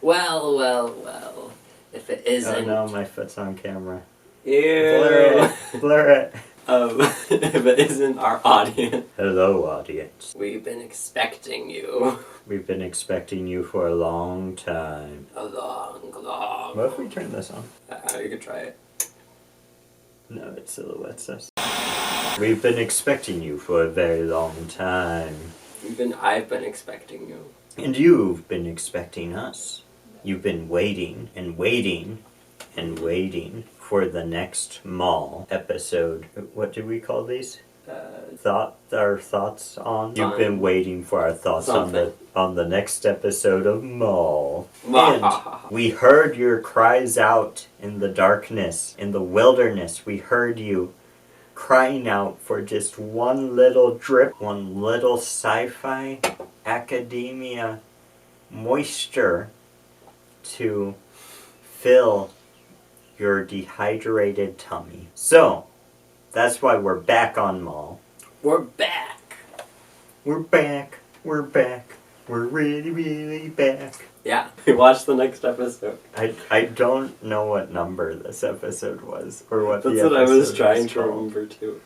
Well. If it isn't... Oh no, my foot's on camera. Ew. Blur it. If it isn't our audience. Hello, audience. We've been expecting you. We've been expecting you for a long time. A long... What if we turn this on? You could try it. No, it silhouettes us. We've been expecting you for a very long time. I've been expecting you. And you've been expecting us. You've been waiting and waiting and waiting for the next Maul episode. What do we call these? Our thoughts on? You've been waiting for our thoughts on the next episode of Maul. And we heard your cries out in the darkness, in the wilderness. We heard you crying out for just one little drip, one little sci-fi academia moisture to fill your dehydrated tummy. So, that's why we're back on Maul. We're back! We're back. We're back. We're really, really back. Yeah, we watched the next episode. I don't know what number this episode was, or what That's the what I episode was trying to called. remember too.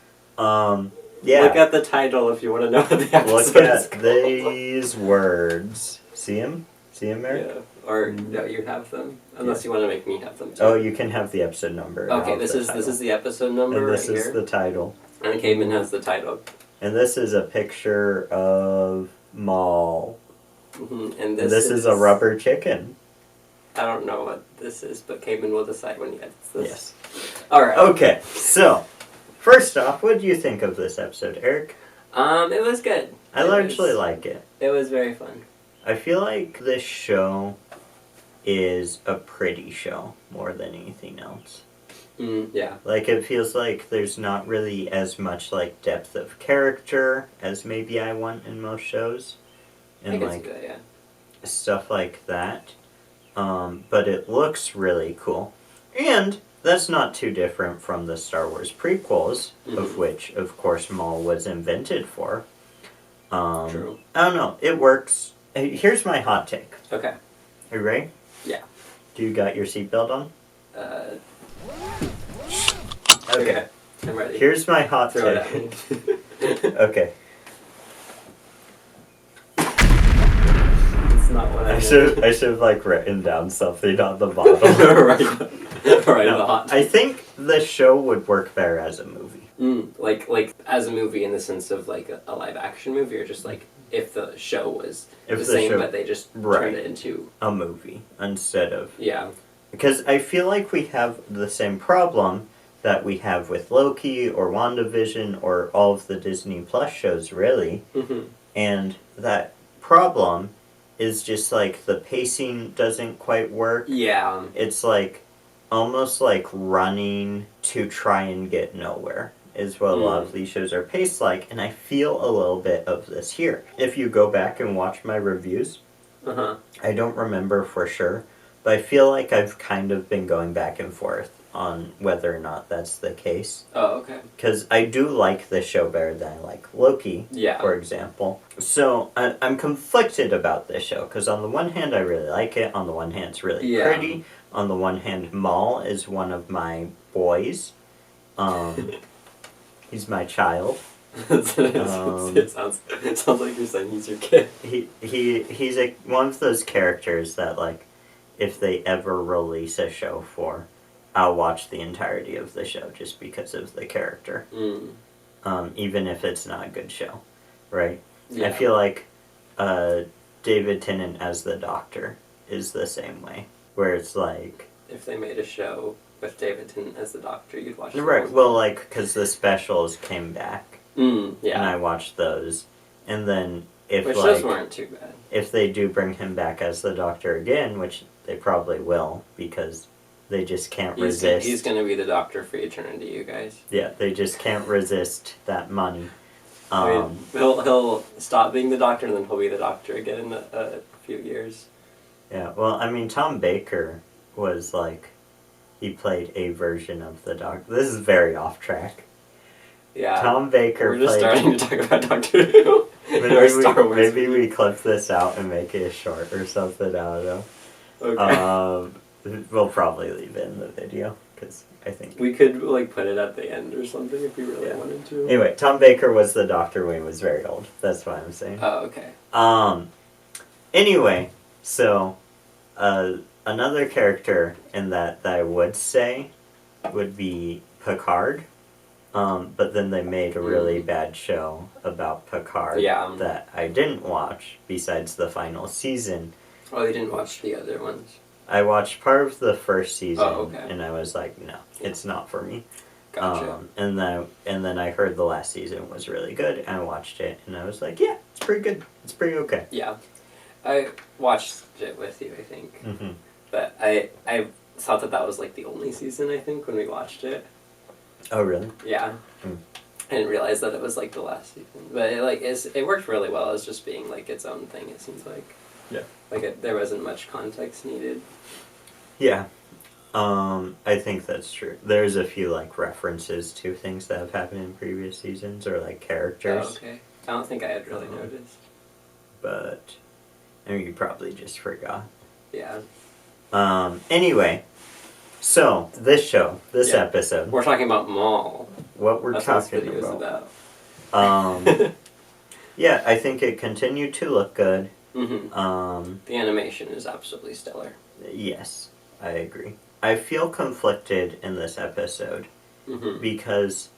Yeah. Look at the title if you want to know what the episode Look is at called. these words. See him? See him, Eric? Yeah. Or no, you have them. Unless you want to make me have them too. Oh, you can have the episode number. Okay, this is the episode number and this right is here. the title. And Caveman has the title. And this is a picture of Maul. Mm-hmm. And this is a rubber chicken. I don't know what this is, but Caveman will decide when he gets this. Yes. Alright. Okay, so, first off, what do you think of this episode, Eric? It was good. I largely like it. It was very fun. I feel like this show is a pretty show more than anything else. Yeah. Like, it feels like there's not really as much, like, depth of character as maybe I want in most shows. And, I can like, see that, yeah. stuff like that. But it looks really cool. And that's not too different from the Star Wars prequels, of which, of course, Maul was invented for. True. I don't know. It works. Here's my hot take. Okay. Are you ready? Yeah. Do you got your seatbelt on? Okay. I'm ready. Here's my hot Throw it at take. me. Okay. It's not what I I should have like written down something on the bottom. right. No, The hot. I think the show would work better as a movie. Like as a movie in the sense of like a live action movie, or just like if the show was the same, but they just turned it into a movie instead of Because I feel like we have the same problem that we have with Loki or WandaVision or all of the Disney Plus shows, really. And that problem is just like the pacing doesn't quite work. Yeah. It's like almost like running to try and get nowhere is what a lot of these shows are paced like, and I feel a little bit of this here. If you go back and watch my reviews, I don't remember for sure, but I feel like I've kind of been going back and forth on whether or not that's the case. Oh, okay. Because I do like this show better than I like Loki, for example. So I'm conflicted about this show, because on the one hand I really like it, on the one hand it's really pretty, on the one hand Maul is one of my boys. He's my child. It sounds like you're saying he's your kid. He's one of those characters that, like, if they ever release a show for, I'll watch the entirety of the show just because of the character. Even if it's not a good show, right? Yeah. I feel like David Tennant as the Doctor is the same way, where it's like... If they made a show with David Tennant as the Doctor, you'd watch it. Right, well, like, because the specials came back, and I watched those, and then if, which like... those weren't too bad. If they do bring him back as the Doctor again, which they probably will, because they just can't resist... He's going to be the Doctor for eternity, you guys. Yeah, they just can't resist that money. I mean, he'll stop being the Doctor, and then he'll be the Doctor again in a few years. Yeah, well, I mean, Tom Baker was, like... He played a version of the Doctor. This is very off track. Yeah. Tom Baker We're just played... starting to talk about Doctor Who. Maybe we clip this out and make it short or something, I don't know. Okay. We'll probably leave it in the video, because I think... We could, like, put it at the end or something if we really wanted to. Anyway, Tom Baker was the Doctor when he was very old. That's what I'm saying. Oh, okay. Anyway, so, another character in that I would say would be Picard. But then they made a really bad show about Picard that I didn't watch, besides the final season. Oh, you didn't watch the other ones? I watched part of the first season, and I was like, no, it's not for me. Gotcha. And then I heard the last season was really good, and I watched it, and I was like, yeah, it's pretty good. It's pretty okay. Yeah. I watched it with you, I think. Mm-hmm. But I thought that was, like, the only season, I think, when we watched it. Oh, really? Yeah. I didn't realize that it was, like, the last season. But, it worked really well as just being, like, its own thing, it seems like. Yeah. Like, there wasn't much context needed. Yeah. I think that's true. There's a few, like, references to things that have happened in previous seasons, or, like, characters. Oh, okay. I don't think I had really noticed. But, I mean, you probably just forgot. Yeah. Anyway, so, this episode... We're talking about Maul. What we're talking about. Yeah, I think it continued to look good. Mm-hmm. The animation is absolutely stellar. Yes, I agree. I feel conflicted in this episode because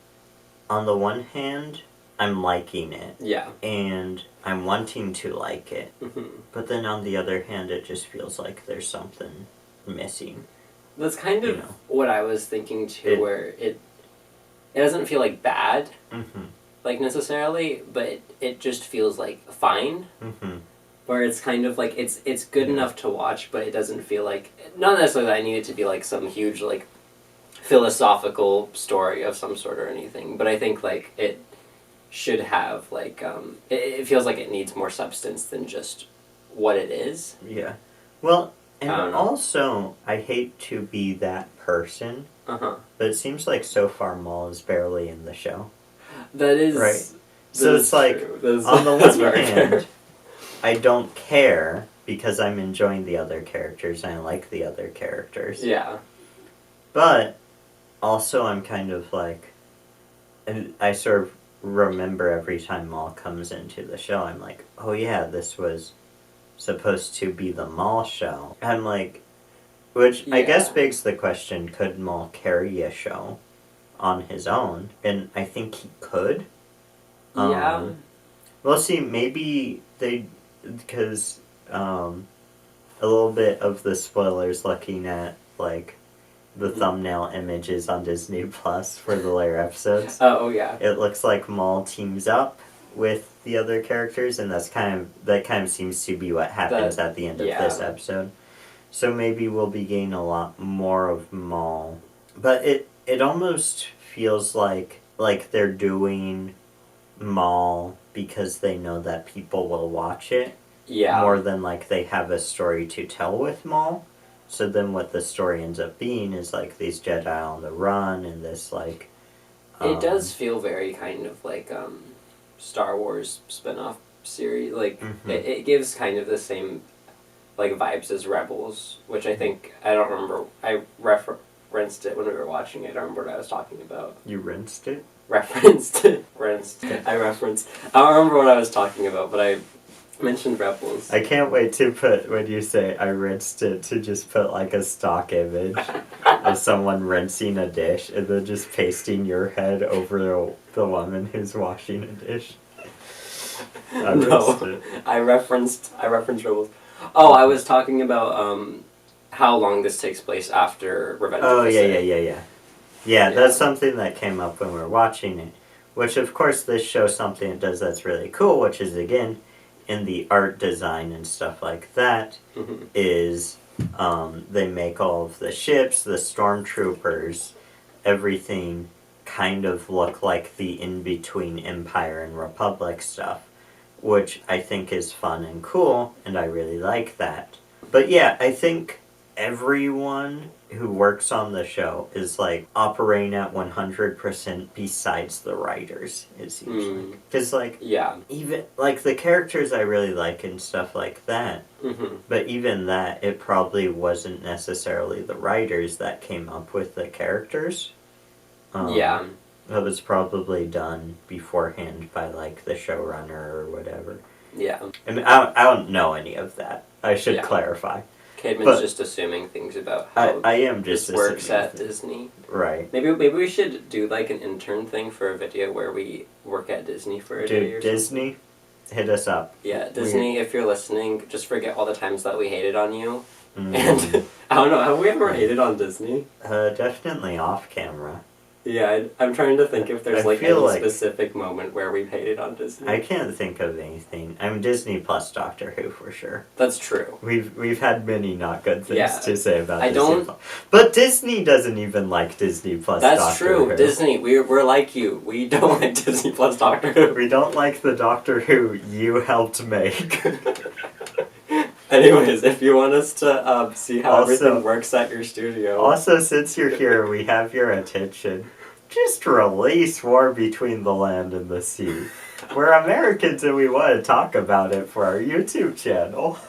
on the one hand, I'm liking it. Yeah. And I'm wanting to like it. Mm-hmm. But then on the other hand, it just feels like there's something missing. That's kind of what I was thinking too, where it doesn't feel like bad, like necessarily, but it just feels like fine. Where it's kind of like it's good enough to watch, but it doesn't feel like, not necessarily that I need it to be like some huge like philosophical story of some sort or anything, but I think like it should have like it feels like it needs more substance than just what it is. Yeah. Well, and also I hate to be that person, but it seems like so far Maul is barely in the show. That is right. So it's like on the one hand, I don't care because I'm enjoying the other characters and I like the other characters. Yeah. But also I'm kind of like, and I sort of remember every time Maul comes into the show, I'm like, oh yeah, this was supposed to be the Maul show. I'm like, which I guess begs the question, could Maul carry a show on his own? And I think he could. Yeah. Well, see, maybe they... Because a little bit of the spoilers looking at, like, the thumbnail images on Disney Plus for the later episodes. Oh, yeah. It looks like Maul teams up with the other characters, and that kind of seems to be what happens at the end of this episode. So maybe we'll be getting a lot more of Maul. But it almost feels like they're doing Maul because they know that people will watch it. Yeah. More than like they have a story to tell with Maul. So then what the story ends up being is like these Jedi on the run and this like... it does feel very kind of like Star Wars spin-off series. Like, it gives kind of the same like vibes as Rebels, which I think, I don't remember, I referenced it when we were watching it. I don't remember what I was talking about. You rinsed it? Rinsed. I referenced. I don't remember what I was talking about, but I mentioned Rebels. I can't wait to put, when you say I rinsed it, to just put like a stock image of someone rinsing a dish and then just pasting your head over the woman who's washing a dish. I referenced Rebels. Oh, I was talking about how long this takes place after Revenge of the Sith. Yeah, that's something that came up when we were watching it. Which, of course, this shows something it does that's really cool, which is, again, in the art design and stuff like that, is they make all of the ships, the stormtroopers, everything kind of look like the in-between Empire and Republic stuff, which I think is fun and cool, and I really like that. But yeah, I think everyone who works on the show is like operating at 100% besides the writers, it seems like. Because like, yeah, even like the characters I really like and stuff like that, but even that, it probably wasn't necessarily the writers that came up with the characters. Yeah. That was probably done beforehand by like the showrunner or whatever. Yeah. I mean, I don't know any of that. I should clarify. Kidman's just assuming things about how I am just this works at Disney. Right. Maybe we should do like an intern thing for a video where we work at Disney for a day or Disney, hit us up. Yeah, Disney, if you're listening, just forget all the times that we hated on you. And I don't know, have we ever hated on Disney? Definitely off camera. Yeah, I'm trying to think if there's any specific moment where we've hated on Disney. I can't think of anything. I'm Disney plus Doctor Who for sure. That's true. We've had many not good things to say about Disney. But Disney doesn't even like Disney plus Doctor Who. That's true. Disney, we're like you. We don't like Disney plus Doctor Who. We don't like the Doctor Who you helped make. Anyways, if you want us to see how everything works at your studio. Also, since you're here, we have your attention. Just release War Between the Land and the Sea. We're Americans and we want to talk about it for our YouTube channel.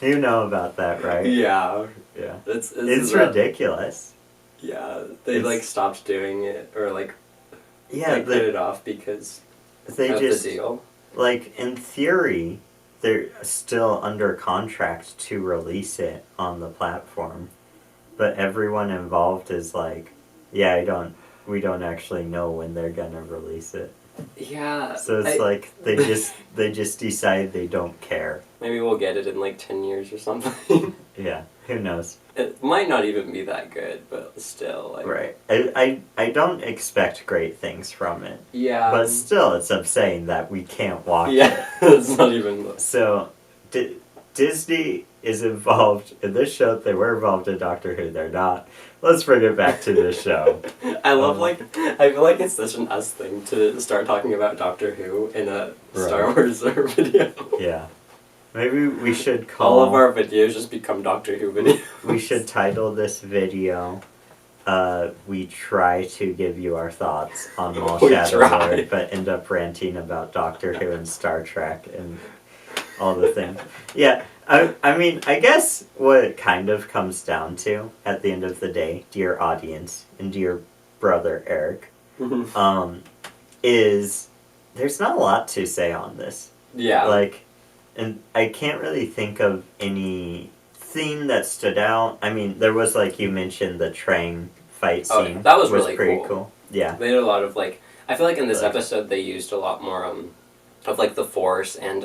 You know about that, right? Yeah. Yeah. It's ridiculous. Yeah, they stopped doing it or put it off because they of just, the deal. In theory, they're still under contract to release it on the platform, but everyone involved is we don't actually know when they're gonna release it. Yeah. So it's they just decide they don't care. Maybe we'll get it in 10 years or something. Yeah, who knows? It might not even be that good, but still. Right. I don't expect great things from it. Yeah. But still, it's upsetting that we can't watch it. Yeah, it's not even... So, Disney is involved in this show. They were involved in Doctor Who. They're not. Let's bring it back to the show. I love, I feel like it's such an us thing to start talking about Doctor Who in a Star Wars video. Yeah. Maybe we should call... All of our videos just become Doctor Who videos. We should title this video, we try to give you our thoughts on Maul Shadow Lord, but end up ranting about Doctor Who and Star Trek and all the things. Yeah, I mean, I guess what it kind of comes down to, at the end of the day, dear audience, and dear brother Eric, is there's not a lot to say on this. Yeah. And I can't really think of any theme that stood out. I mean, there was, you mentioned, the train fight scene. Oh, that was really pretty cool. Yeah. They did a lot of, I feel like in this episode they used a lot more, of, the Force and,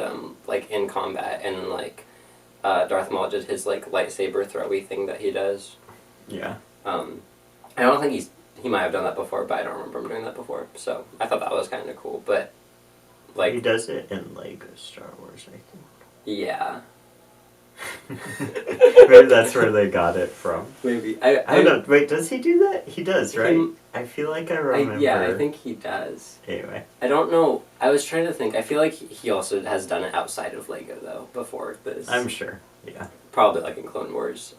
in combat, and, Darth Maul did his, lightsaber throwy thing that he does. Yeah. I don't think he might have done that before, but I don't remember him doing that before, so I thought that was kind of cool, but... he does it in Lego Star Wars, I think. Yeah. Maybe that's where they got it from. Maybe. I don't know. Wait, does he do that? He does, right? I feel like I remember. Yeah, I think he does. Anyway. I don't know. I was trying to think. I feel like he also has done it outside of Lego, though, before this. I'm sure, yeah. Probably, in Clone Wars.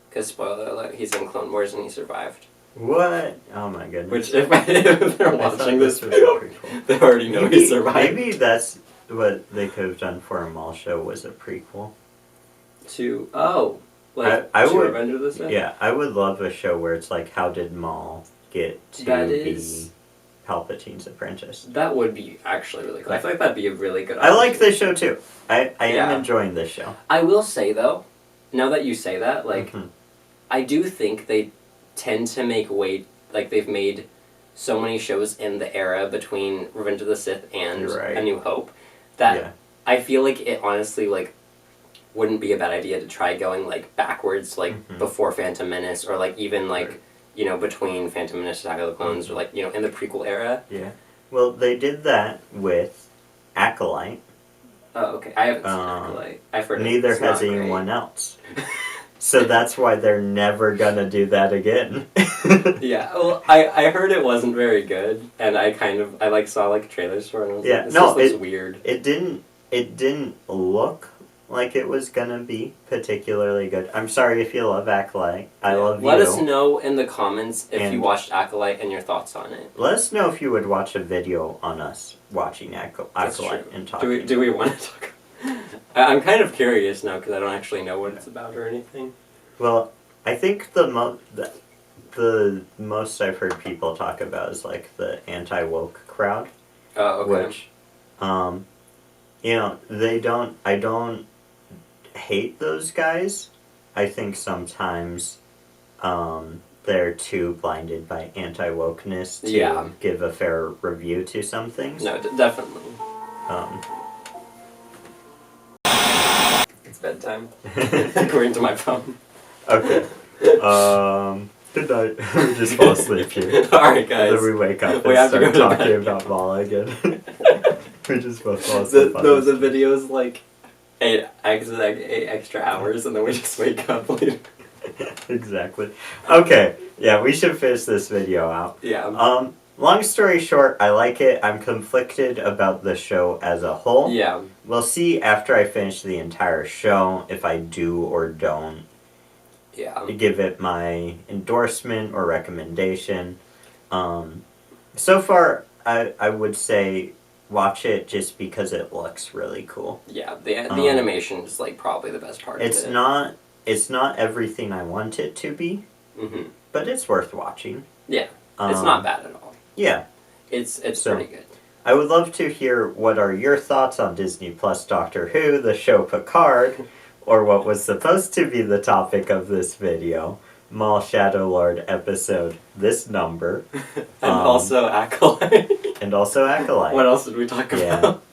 Because, spoiler alert, he's in Clone Wars and he survived. What? Oh my goodness. Which, if they're watching this video, cool. They already know he survived. Maybe that's what they could have done for a Maul show, was a prequel. To Revenge of the Sith? Yeah, I would love a show where it's how did Maul get to be Palpatine's apprentice? That would be actually really cool. I feel like that'd be a really good idea. I like this show too. I am enjoying this show. I will say though, now that you say that, I do think they tend to make they've made so many shows in the era between Revenge of the Sith and A New Hope that I feel like it honestly wouldn't be a bad idea to try going backwards before Phantom Menace or even between Phantom Menace and Attack of the Clones or in the prequel era. Yeah. Well, they did that with Acolyte. Oh, okay. I haven't seen Acolyte. I've heard neither has anyone else. So that's why they're never gonna do that again. Yeah, well, I heard it wasn't very good, and I saw trailers for it, and I was this looks weird. It didn't look like it was gonna be particularly good. I'm sorry if you love Acolyte. I love you. Let us know in the comments if you And- watched Acolyte and your thoughts on it. Let us know if you would watch a video on us watching Acolyte and talking. Do we want to talk? I'm kind of curious now because I don't actually know what it's about or anything. Well, I think the most I've heard people talk about is like the anti-woke crowd. Oh, okay. Which, you know, I don't hate those guys. I think sometimes they're too blinded by anti-wokeness to give a fair review to some things. No, definitely. It's bedtime. According to my phone. Okay. Good night. We just fall asleep here. Alright, guys. And then we wake up We and have to start go to talking bed. about Maul again. We just both fall asleep. The video's like 8 extra hours, and then we just wake up later. Exactly. Okay. Yeah, we should finish this video out. Yeah. Long story short, I like it. I'm conflicted about the show as a whole. Yeah. We'll see after I finish the entire show if I do or don't give it my endorsement or recommendation. So far, I would say watch it just because it looks really cool. Yeah, the animation is like probably the best part of it. It's not everything I want it to be, but it's worth watching. Yeah, it's not bad at all. Yeah. It's pretty good. I would love to hear what are your thoughts on Disney Plus Doctor Who, the show Picard, or what was supposed to be the topic of this video, Maul Shadow Lord episode, this number. And also Acolyte. And also Acolyte. What else did we talk about?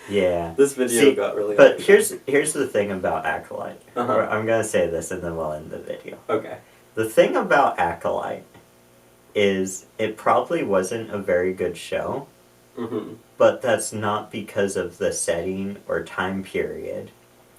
Yeah. This video got really But here's the thing about Acolyte. Uh-huh. I'm going to say this and then we'll end the video. Okay. The thing about Acolyte is it probably wasn't a very good show, but that's not because of the setting or time period.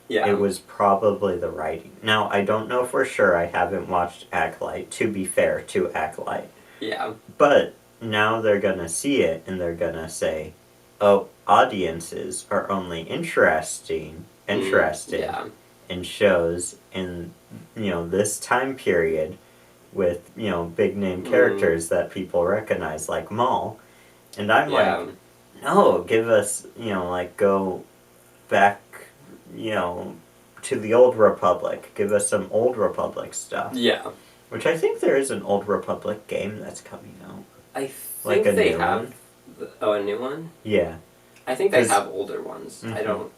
Yeah. It was probably the writing. Now, I don't know for sure. I haven't watched Acolyte, to be fair to Acolyte. Yeah. But now they're going to see it and they're going to say, oh, audiences are only interested in shows in, this time period with, big name characters that people recognize, like Maul. And I'm like, no, give us, go back, to the Old Republic. Give us some Old Republic stuff. Yeah. Which I think there is an Old Republic game that's coming out. I think they have. A new one? Yeah. I think they have older ones. I don't.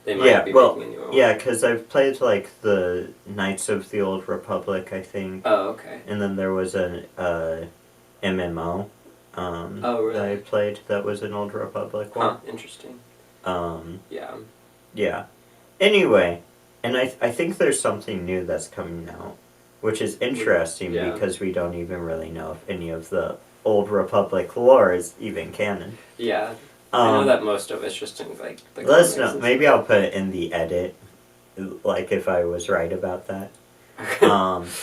They might be making a new one. Yeah, because I've played the Knights of the Old Republic, I think. Oh, okay. And then there was an MMO. Really? That I played that was an Old Republic one. Huh, interesting. Yeah. Yeah. Anyway, and I think there's something new that's coming out, which is interesting because we don't even really know if any of the Old Republic lore is even canon. Yeah. I know that most of it's just in, the let us know. Maybe I'll put it in the edit, if I was right about that.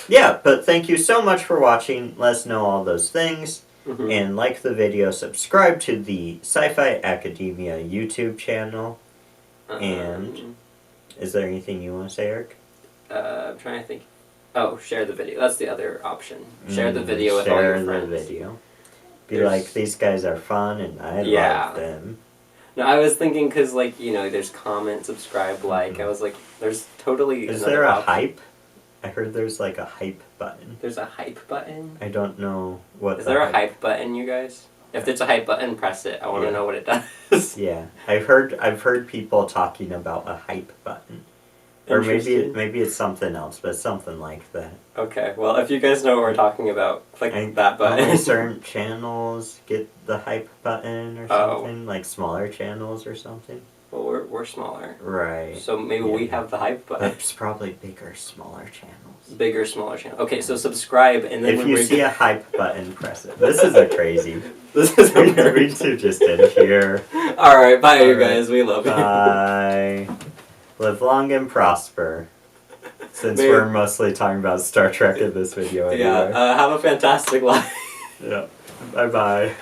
Yeah, but thank you so much for watching. Let us know all those things. And like the video, subscribe to the Sci-Fi Academia YouTube channel. And is there anything you want to say, Eric? I'm trying to think. Oh, share the video. That's the other option. Share the video with all your friends. Share the video. Like, these guys are fun and I love them. No, I was thinking because, there's comment, subscribe, like. I was like, there's totally Is there a hype? I heard there's, a hype button. There's a hype button? I don't know what Is there a hype button, you guys? If there's a hype button, press it. I want to know what it does. Yeah. I've heard people talking about a hype button. Or maybe it's something else, but something like that. Okay, well, if you guys know what we're talking about, click that button. Only certain channels get the hype button or something, like smaller channels or something. Well, we're smaller. Right. So maybe we have the hype button. It's probably bigger, smaller channels. Bigger, smaller channels. Okay, so subscribe and then if you see a hype button, press it. This is a crazy. We should just end here. Alright, bye you guys. We love you. Bye. Live long and prosper. Since we're mostly talking about Star Trek in this video anyway. Yeah, have a fantastic life. Yeah. Bye-bye.